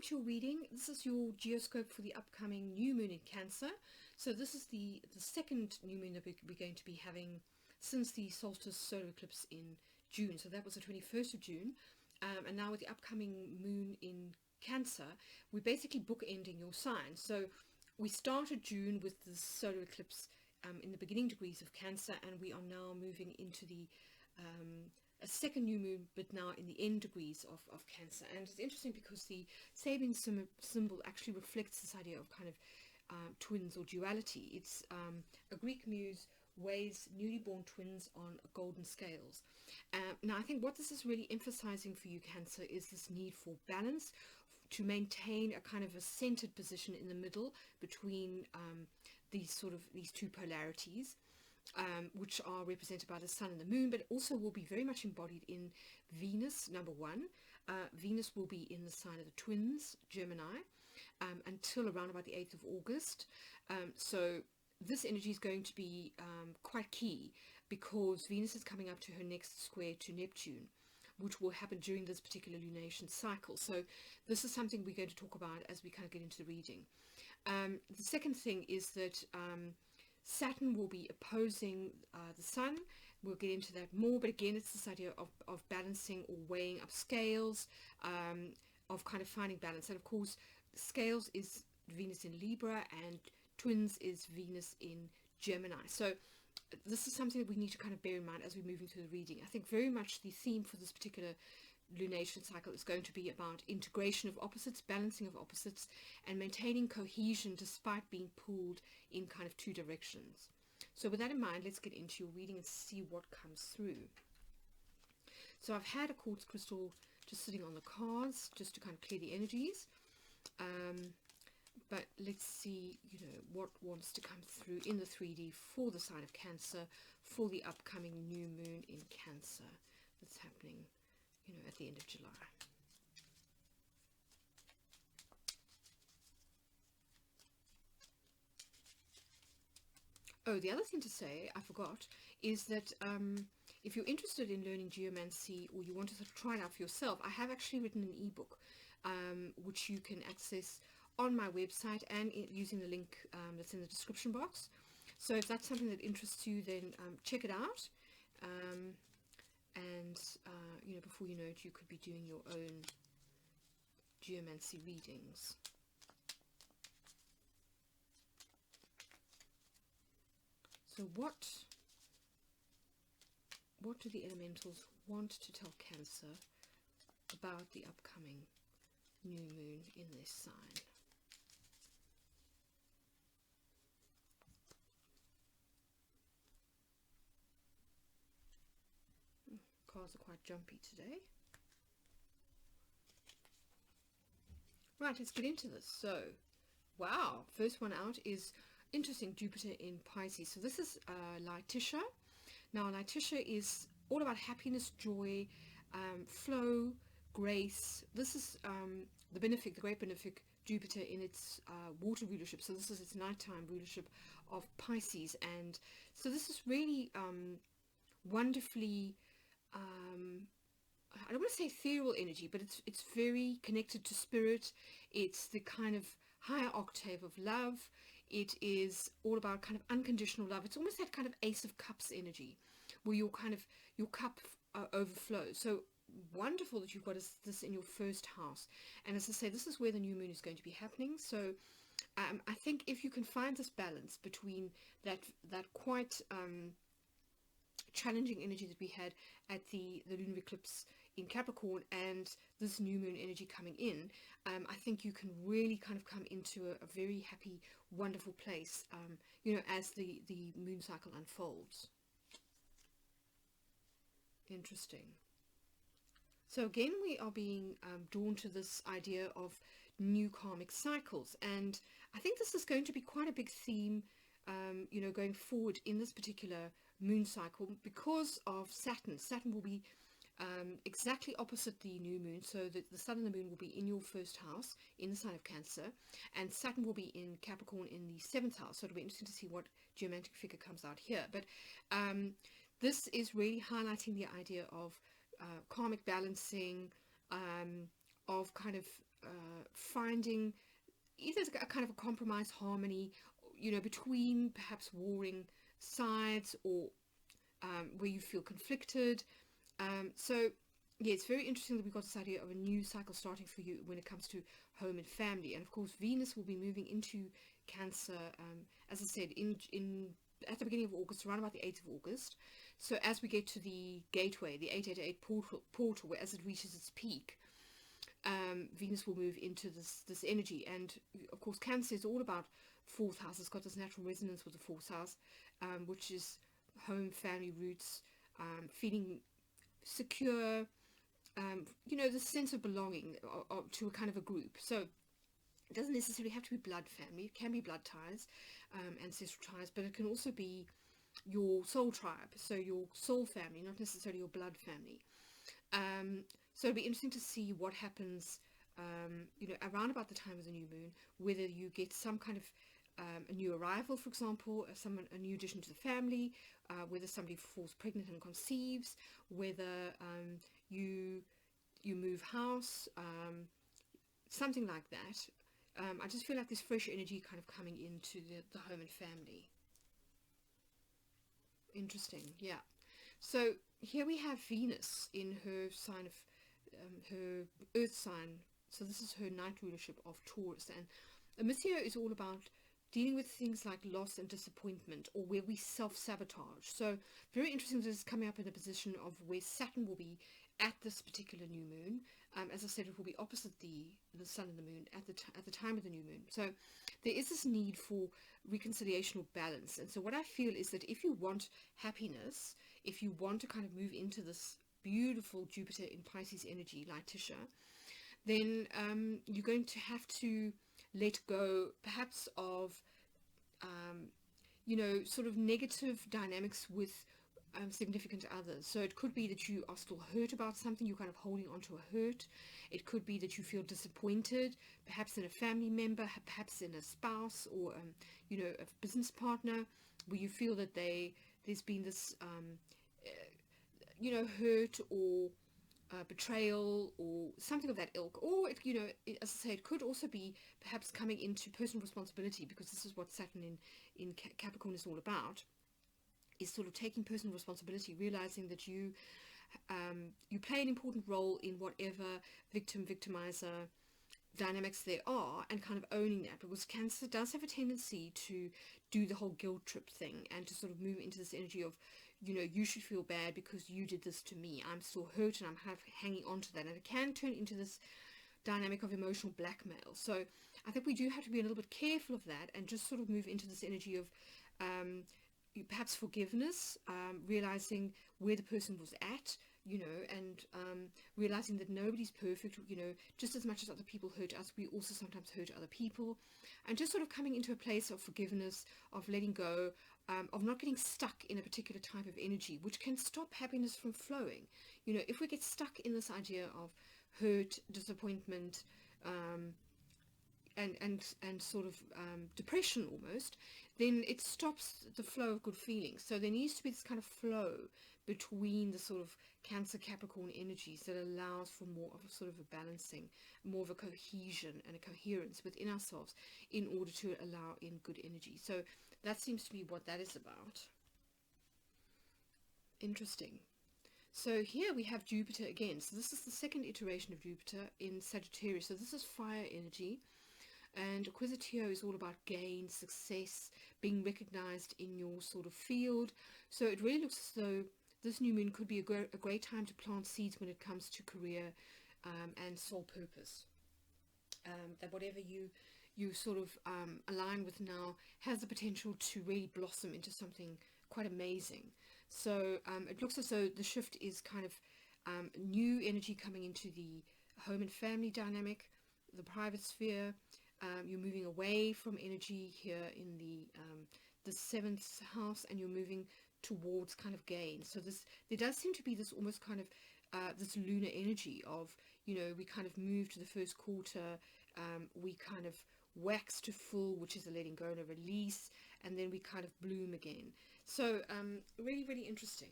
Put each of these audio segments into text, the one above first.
to your reading. This is your geoscope for the upcoming new moon in Cancer. So this is the second new moon that we're going to be having since the solstice solar eclipse in June. So that was the 21st of June. And now with the upcoming moon in Cancer, we're basically bookending your sign. So we started June with the solar eclipse in the beginning degrees of Cancer, and we are now moving into the a second new moon, but now in the end degrees of Cancer. And it's interesting because the Sabian symbol actually reflects this idea of kind of twins or duality. It's a Greek muse weighs newly born twins on golden scales. Now I think what this is really emphasizing for you, Cancer, is this need for balance, to maintain a kind of a centered position in the middle between these two polarities, which are represented by the sun and the moon, but also will be very much embodied in Venus, number one. Venus will be in the sign of the twins, Gemini, until around about the 8th of August. So this energy is going to be quite key, because Venus is coming up to her next square to Neptune, which will happen during this particular lunation cycle. So this is something we're going to talk about as we kind of get into the reading. The second thing is that Saturn will be opposing the sun. We'll get into that more, but again, it's this idea of balancing or weighing up scales, of kind of finding balance. And of course, scales is Venus in Libra, and twins is Venus in Gemini. So this is something that we need to kind of bear in mind as we're moving through the reading. I think very much the theme for this particular lunation cycle is going to be about integration of opposites, balancing of opposites, and maintaining cohesion despite being pulled in kind of two directions. So with that in mind, let's get into your reading and see what comes through. So I've had a quartz crystal just sitting on the cards just to kind of clear the energies. But let's see, what wants to come through in the 3D for the sign of Cancer for the upcoming new moon in Cancer that's happening, at the end of July. Oh, the other thing to say, I forgot, is that if you're interested in learning geomancy, or you want to sort of try it out for yourself, I have actually written an ebook, which you can access on my website and using the link that's in the description box. So if that's something that interests you, then check it out. Before you know it, you could be doing your own geomancy readings. So what do the elementals want to tell Cancer about the upcoming new moon in this sign? Cards are quite jumpy today. Right, let's get into this. So, wow, first one out is interesting, Jupiter in Pisces. So this is Laetitia. Now, Laetitia is all about happiness, joy, flow, grace. This is the great benefic Jupiter in its water rulership. So this is its nighttime rulership of Pisces. And so this is really wonderfully, I don't want to say ethereal energy, but it's very connected to spirit. It's the kind of higher octave of love. It is all about kind of unconditional love. It's almost that kind of Ace of Cups energy, where your cup overflows. So wonderful that you've got this in your first house. And as I say, this is where the new moon is going to be happening. So I think if you can find this balance between that quite challenging energy that we had at the lunar eclipse in Capricorn and this new moon energy coming in, I think you can really kind of come into a very happy, wonderful place, as the moon cycle unfolds. Interesting. So again, we are being drawn to this idea of new karmic cycles, and I think this is going to be quite a big theme going forward in this particular moon cycle because of Saturn. Saturn will be exactly opposite the new moon, so that the sun and the moon will be in your first house in the sign of Cancer, and Saturn will be in Capricorn in the 7th house. So it'll be interesting to see what geomantic figure comes out here. But this is really highlighting the idea of karmic balancing, of kind of finding either a kind of a compromise harmony, between perhaps warring sides, or where you feel conflicted. So yeah, it's very interesting that we've got this idea of a new cycle starting for you when it comes to home and family. And of course, Venus will be moving into Cancer, as I said, in at the beginning of August, around about the 8th of August. So as we get to the gateway, the 888 portal, where as it reaches its peak, Venus will move into this energy. And of course, Cancer is all about fourth house. It's got this natural resonance with the fourth house, which is home, family, roots, feeling secure, the sense of belonging to a kind of a group. So it doesn't necessarily have to be blood family. It can be blood ties, ancestral ties, but it can also be your soul tribe, so your soul family, not necessarily your blood family. So it'll be interesting to see what happens, around about the time of the new moon, whether you get some kind of a new arrival, for example, a new addition to the family, whether somebody falls pregnant and conceives, whether you move house, something like that. I just feel like there's fresh energy kind of coming into the home and family. Interesting, yeah. So here we have Venus in her sign of her earth sign. So this is her night rulership of Taurus, and Amicia is all about dealing with things like loss and disappointment, or where we self-sabotage. So very interesting, this is coming up in a position of where Saturn will be at this particular new moon. As I said, it will be opposite the sun and the moon at the time of the new moon. So there is this need for reconciliation or balance. And so what I feel is that if you want happiness, if you want to kind of move into this beautiful Jupiter in Pisces energy, Laitisha, then you're going to have to let go perhaps of sort of negative dynamics with significant others. So it could be that you are still hurt about something, you're kind of holding on to a hurt. It could be that you feel disappointed, perhaps in a family member, perhaps in a spouse, or a business partner, where you feel that there's been this hurt, or betrayal, or something of that ilk. Or as I say, it could also be perhaps coming into personal responsibility, because this is what Saturn in Capricorn is all about, is sort of taking personal responsibility, realizing that you play an important role in whatever victimizer dynamics there are, and kind of owning that. Because Cancer does have a tendency to do the whole guilt trip thing, and to sort of move into this energy of, you should feel bad because you did this to me. I'm still hurt, and I'm kind of hanging on to that. And it can turn into this dynamic of emotional blackmail. So I think we do have to be a little bit careful of that, and just sort of move into this energy of perhaps forgiveness, realizing where the person was at, and realizing that nobody's perfect. Just as much as other people hurt us, we also sometimes hurt other people, and just sort of coming into a place of forgiveness, of letting go, of not getting stuck in a particular type of energy, which can stop happiness from flowing. If we get stuck in this idea of hurt, disappointment, and sort of depression almost, then it stops the flow of good feelings. So there needs to be this kind of flow between the sort of Cancer Capricorn energies that allows for more of a sort of a balancing, more of a cohesion and a coherence within ourselves, in order to allow in good energy. So that seems to be what that is about. Interesting. So here we have Jupiter again. So this is the second iteration of Jupiter in Sagittarius. So this is fire energy. And Acquisitio is all about gain, success, being recognized in your sort of field. So it really looks as though this new moon could be a great time to plant seeds when it comes to career and soul purpose. That whatever you sort of align with now has the potential to really blossom into something quite amazing. So it looks as though the shift is kind of new energy coming into the home and family dynamic, the private sphere. You're moving away from energy here in the 7th house, and you're moving towards kind of gain. So there does seem to be this almost kind of this lunar energy of, we kind of move to the first quarter, we kind of wax to full, which is a letting go and a release, and then we kind of bloom again. So really, really interesting.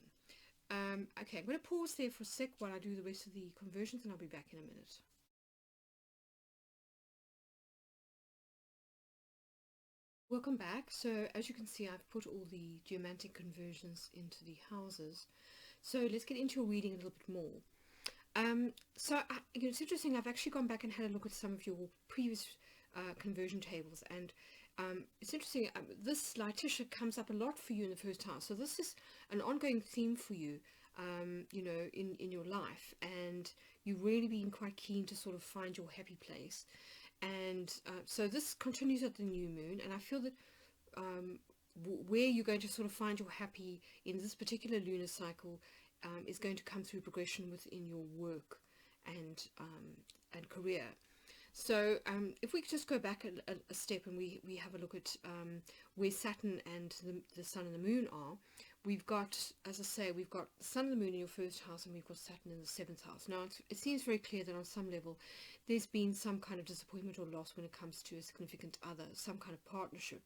Okay, I'm going to pause there for a sec while I do the rest of the conversions, and I'll be back in a minute. Welcome back. So as you can see, I've put all the geomantic conversions into the houses. So let's get into your reading a little bit more. It's interesting, I've actually gone back and had a look at some of your previous conversion tables, and it's interesting, this Laitisha comes up a lot for you in the first house. So this is an ongoing theme for you, in your life, and you've really been quite keen to sort of find your happy place. And so this continues at the new moon, and I feel that where you're going to sort of find your happy in this particular lunar cycle is going to come through progression within your work and career. So if we just go back a step and we have a look at where Saturn and the Sun and the Moon are, we've got, as I say, we've got the Sun and the Moon in your first house, and we've got Saturn in the 7th house. Now, it seems very clear that on some level there's been some kind of disappointment or loss when it comes to a significant other, some kind of partnership.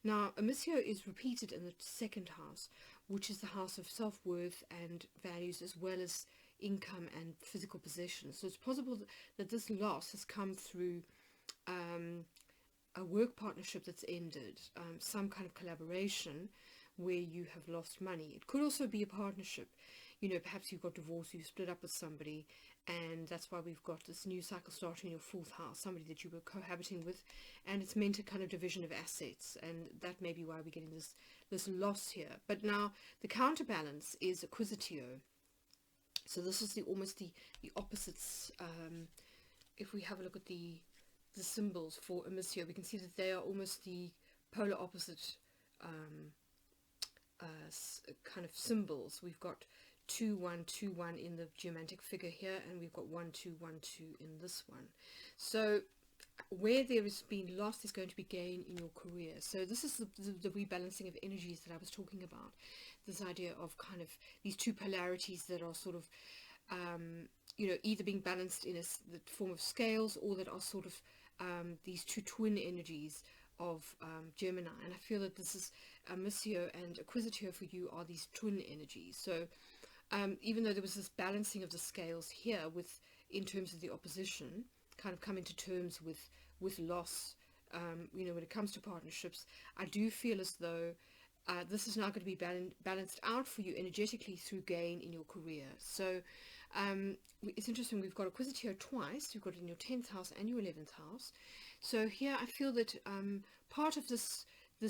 Now, Amisio is repeated in the 2nd house, which is the house of self-worth and values, as well as income and physical possessions. So it's possible that this loss has come through a work partnership that's ended, some kind of collaboration where you have lost money. It could also be a partnership, perhaps you've got divorced, you've split up with somebody, and that's why we've got this new cycle starting in your 4th house, somebody that you were cohabiting with, and it's meant a kind of division of assets, and that may be why we're getting this loss here. But now the counterbalance is acquisitio. So this is almost the opposites. If we have a look at the symbols for Amisio, we can see that they are almost the polar opposite kind of symbols. We've got 2 1 2 1 in the geomantic figure here, and we've got 1 2 1 2 in this one. So where there has been loss, there's going to be gain in your career. So this is the rebalancing of energies that I was talking about. This idea of kind of these two polarities that are sort of either being balanced in the form of scales, or that are sort of these two twin energies of Gemini. And I feel that this is Amisio and Acquisitio for you are these twin energies. So even though there was this balancing of the scales here in terms of the opposition, kind of coming to terms with loss, when it comes to partnerships, I do feel as though this is now going to be balanced out for you energetically through gain in your career. So it's interesting, we've got Acquisitio twice. You've got it in your 10th house and your 11th house. So here I feel that part of this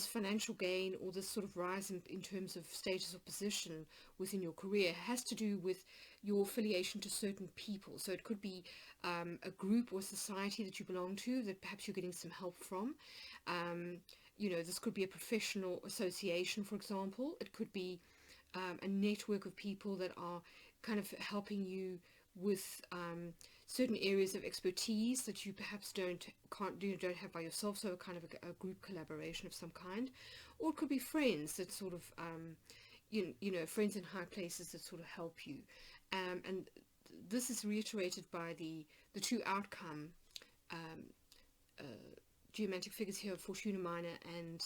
financial gain, or this sort of rise in terms of status or position within your career, has to do with your affiliation to certain people. So it could be a group or society that you belong to that perhaps you're getting some help from. This could be a professional association, for example. It could be a network of people that are kind of helping you with certain areas of expertise that you perhaps don't have by yourself, so a kind of a group collaboration of some kind. Or it could be friends that sort of friends in high places that sort of help you, and this is reiterated by the two outcome geomantic figures here of Fortuna Minor and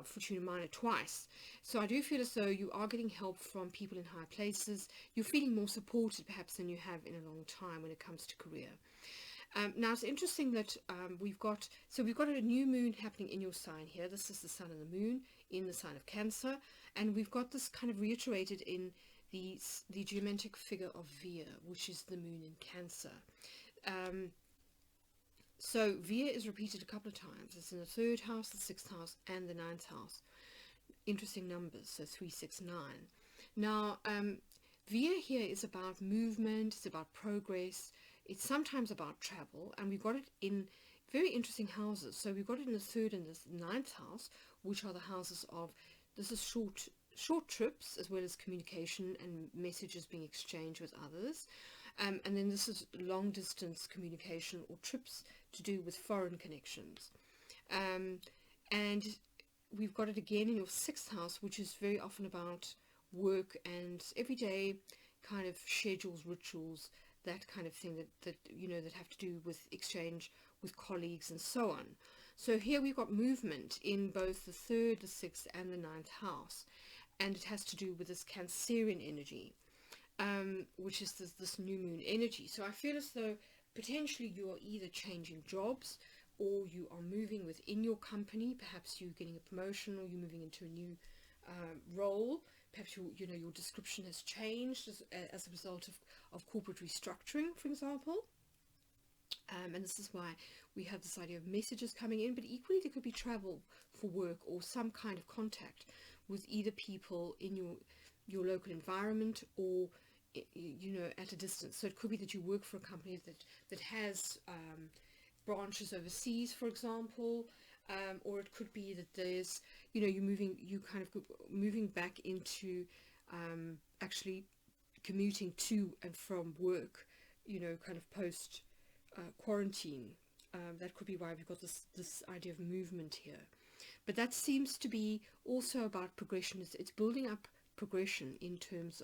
Fortuna Minor twice. So I do feel as though you are getting help from people in high places. You're feeling more supported perhaps than you have in a long time when it comes to career. Now it's interesting that we've got a new moon happening in your sign here. This is the Sun and the Moon in the sign of Cancer, and we've got this kind of reiterated in the geomantic figure of Via, which is the moon in Cancer. So Via is repeated a couple of times. It's in the 3rd house, the 6th house, and the 9th house. Interesting numbers, so 3, 6, 9. Now, Via here is about movement, it's about progress, it's sometimes about travel, and we've got it in very interesting houses. So we've got it in the 3rd and the 9th house, which are the houses of, this is short trips, as well as communication and messages being exchanged with others. And then this is long distance communication or trips to do with foreign connections. And we've got it again in your 6th house, which is very often about work and everyday kind of schedules, rituals, that kind of thing that have to do with exchange with colleagues and so on. So here we've got movement in both the 3rd, the 6th, and the 9th house, and it has to do with this Cancerian energy. Which is this new moon energy. So I feel as though potentially you're either changing jobs, or you are moving within your company. Perhaps you're getting a promotion, or you're moving into a new role. Perhaps your description has changed as a result of corporate restructuring, for example. And this is why we have this idea of messages coming in, but equally there could be travel for work or some kind of contact with either people in your local environment or at a distance. So it could be that you work for a company that has branches overseas, for example, or it could be that there's you kind of moving back into actually commuting to and from work, kind of post quarantine. That could be why we've got this idea of movement here. But that seems to be also about progression. It's building up progression in terms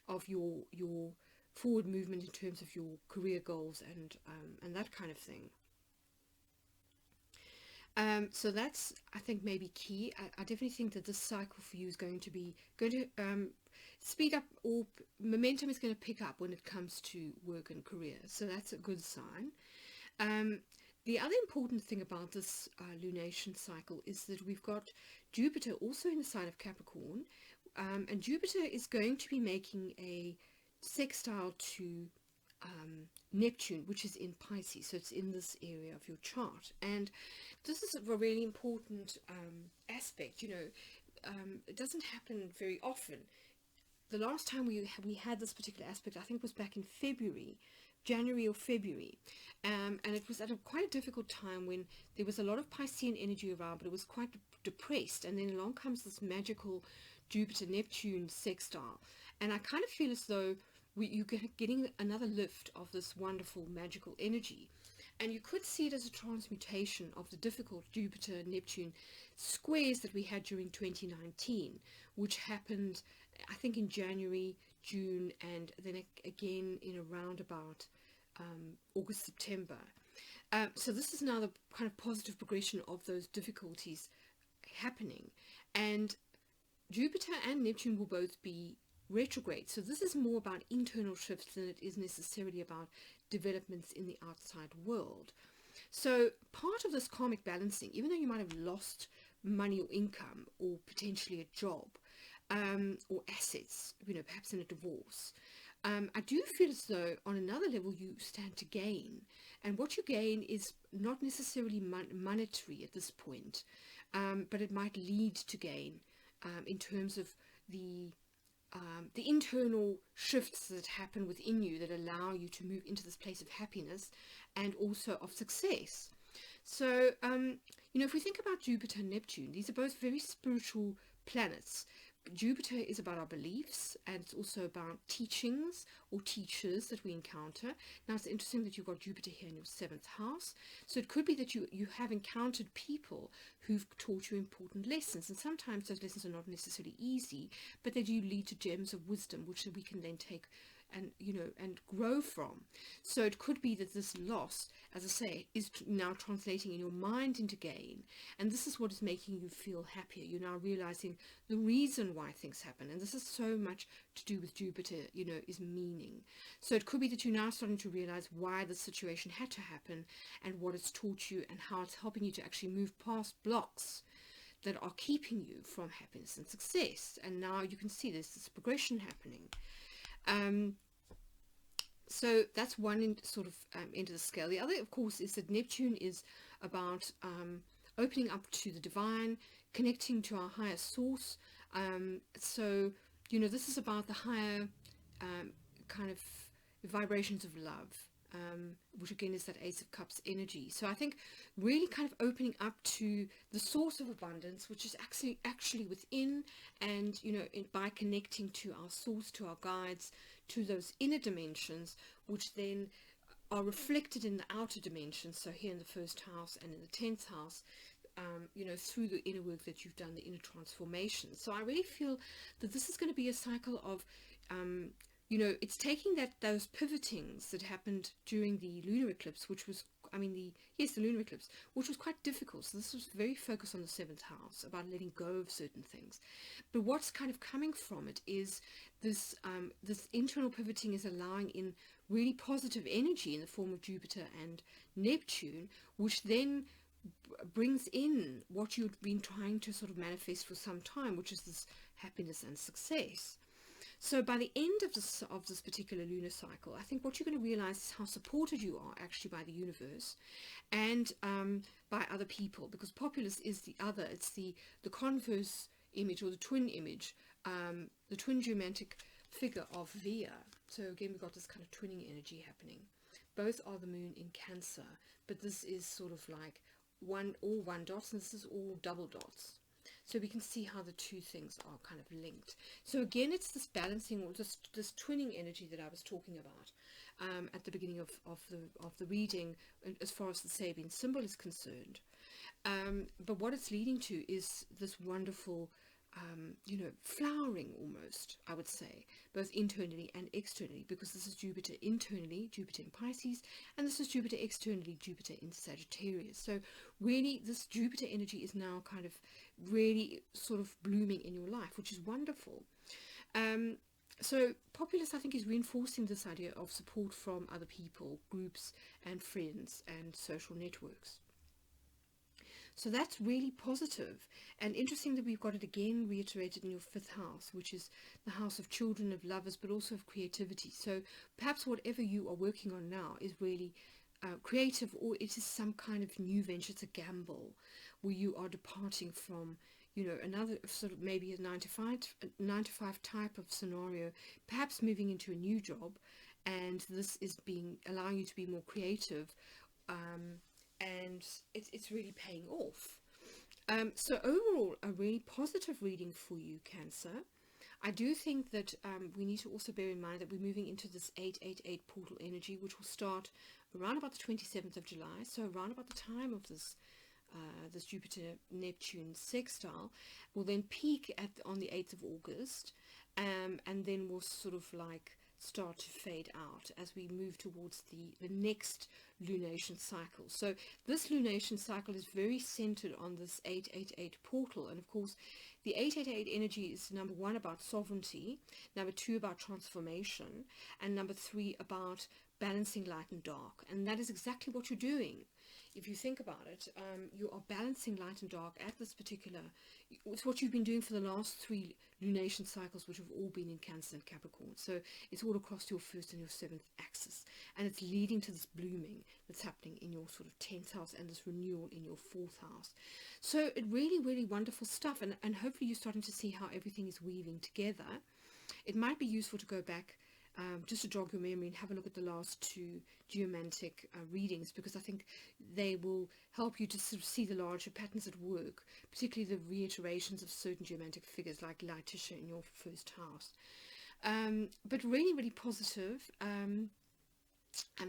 of your forward movement, in terms of your career goals and that kind of thing. So that's, I think, maybe key. I definitely think that this cycle for you is going to speed up, or momentum is going to pick up when it comes to work and career. So that's a good sign. The other important thing about this lunation cycle is that we've got Jupiter also in the sign of Capricorn, and Jupiter is going to be making a sextile to Neptune, which is in Pisces, so it's in this area of your chart. And this is a really important aspect. It doesn't happen very often. The last time we had this particular aspect, I think, was back in January or February, and it was at quite a difficult time when there was a lot of Piscean energy around, but it was quite depressed. And then along comes this magical Jupiter-Neptune sextile, and I kind of feel as though you're getting another lift of this wonderful magical energy. And you could see it as a transmutation of the difficult Jupiter-Neptune squares that we had during 2019, which happened, I think, in January, June, and then again in around about August, September. So this is now the kind of positive progression of those difficulties happening. And Jupiter and Neptune will both be retrograde. So this is more about internal shifts than it is necessarily about developments in the outside world. So part of this karmic balancing, even though you might have lost money or income or potentially a job or assets, perhaps in a divorce, I do feel as though on another level you stand to gain. And what you gain is not necessarily monetary at this point, but it might lead to gain in terms of the internal shifts that happen within you that allow you to move into this place of happiness and also of success. So, if we think about Jupiter and Neptune, these are both very spiritual planets. Jupiter is about our beliefs, and it's also about teachings or teachers that we encounter. Now, it's interesting that you've got Jupiter here in your 7th house. So it could be that you have encountered people who've taught you important lessons. And sometimes those lessons are not necessarily easy, but they do lead to gems of wisdom, which we can then take and grow from. So it could be that this loss, as I say, is now translating in your mind into gain, and this is what is making you feel happier. You're now realizing the reason why things happen, and this is so much to do with Jupiter, is meaning. So it could be that you're now starting to realize why the situation had to happen and what it's taught you and how it's helping you to actually move past blocks that are keeping you from happiness and success. And now you can see there's this progression happening. So that's one end of the scale. The other, of course, is that Neptune is about opening up to the divine, connecting to our higher source. So this is about the higher kind of vibrations of love, which again is that Ace of Cups energy. So I think really kind of opening up to the source of abundance, which is actually within, and by connecting to our source, to our guides, to those inner dimensions, which then are reflected in the outer dimensions. So here in the 1st house and in the 10th house, through the inner work that you've done, the inner transformation. So I really feel that this is going to be a cycle of it's taking those pivotings that happened during the lunar eclipse, which was the lunar eclipse, which was quite difficult. So this was very focused on the 7th house, about letting go of certain things. But what's kind of coming from it is this this internal pivoting is allowing in really positive energy in the form of Jupiter and Neptune, which then brings in what you've been trying to sort of manifest for some time, which is this happiness and success. So by the end of this particular lunar cycle, I think what you're going to realize is how supported you are actually by the universe and by other people, because populace is the other. It's the converse image, or the twin image, the twin geomantic figure of Via. So again, we've got this kind of twinning energy happening. Both are the moon in Cancer, but this is sort of like all one dots, and this is all double dots. So we can see how the two things are kind of linked. So again, it's this balancing, or this twinning energy that I was talking about at the beginning of the reading, as far as the Sabian symbol is concerned. But what it's leading to is this wonderful, flowering almost, I would say, both internally and externally, because this is Jupiter internally, Jupiter in Pisces, and this is Jupiter externally, Jupiter in Sagittarius. So really, this Jupiter energy is now kind of really sort of blooming in your life, which is wonderful. So populace, I think, is reinforcing this idea of support from other people, groups and friends and social networks. So that's really positive, and interesting that we've got it again reiterated in your 5th house, which is the house of children, of lovers, but also of creativity. So perhaps whatever you are working on now is really creative, or it is some kind of new venture. It's a gamble where you are departing from, another sort of maybe a 9 to 5 type of scenario, perhaps moving into a new job, and this is allowing you to be more creative. And it's really paying off. So overall, a really positive reading for you, Cancer. I do think that we need to also bear in mind that we're moving into this 888 portal energy, which will start around about the 27th of July. So around about the time of this Jupiter-Neptune sextile, will then peak on the 8th of August, and then will sort of like start to fade out as we move towards the next lunation cycle. So this lunation cycle is very centered on this 888 portal, and of course the 888 energy is, number 1, about sovereignty, number 2, about transformation, and number 3, about balancing light and dark. And that is exactly what you're doing. If you think about it, you are balancing light and dark at this particular, it's what you've been doing for the last 3 lunation cycles, which have all been in Cancer and Capricorn. So it's all across your 1st and your 7th axis, and it's leading to this blooming that's happening in your sort of 10th house, and this renewal in your 4th house. So it really, really wonderful stuff, and hopefully you're starting to see how everything is weaving together. It might be useful to go back just to jog your memory and have a look at the last 2 geomantic readings, because I think they will help you to sort of see the larger patterns at work, particularly the reiterations of certain geomantic figures like Laitisha in your 1st house. But really, really positive. I'm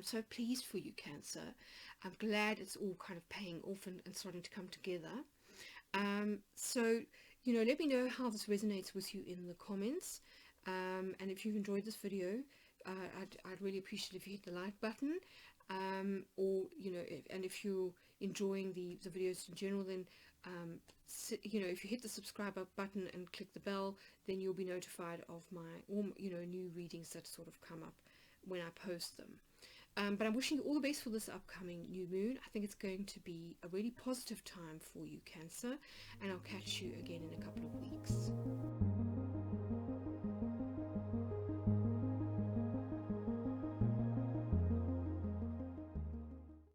so pleased for you, Cancer. I'm glad it's all kind of paying off and starting to come together. So, let me know how this resonates with you in the comments. And if you've enjoyed this video, I'd really appreciate if you hit the like button, or and if you're enjoying the videos in general, then if you hit the subscribe button and click the bell, then you'll be notified of my new readings that sort of come up when I post them. But I'm wishing you all the best for this upcoming new moon. I think it's going to be a really positive time for you, Cancer, and I'll catch you again in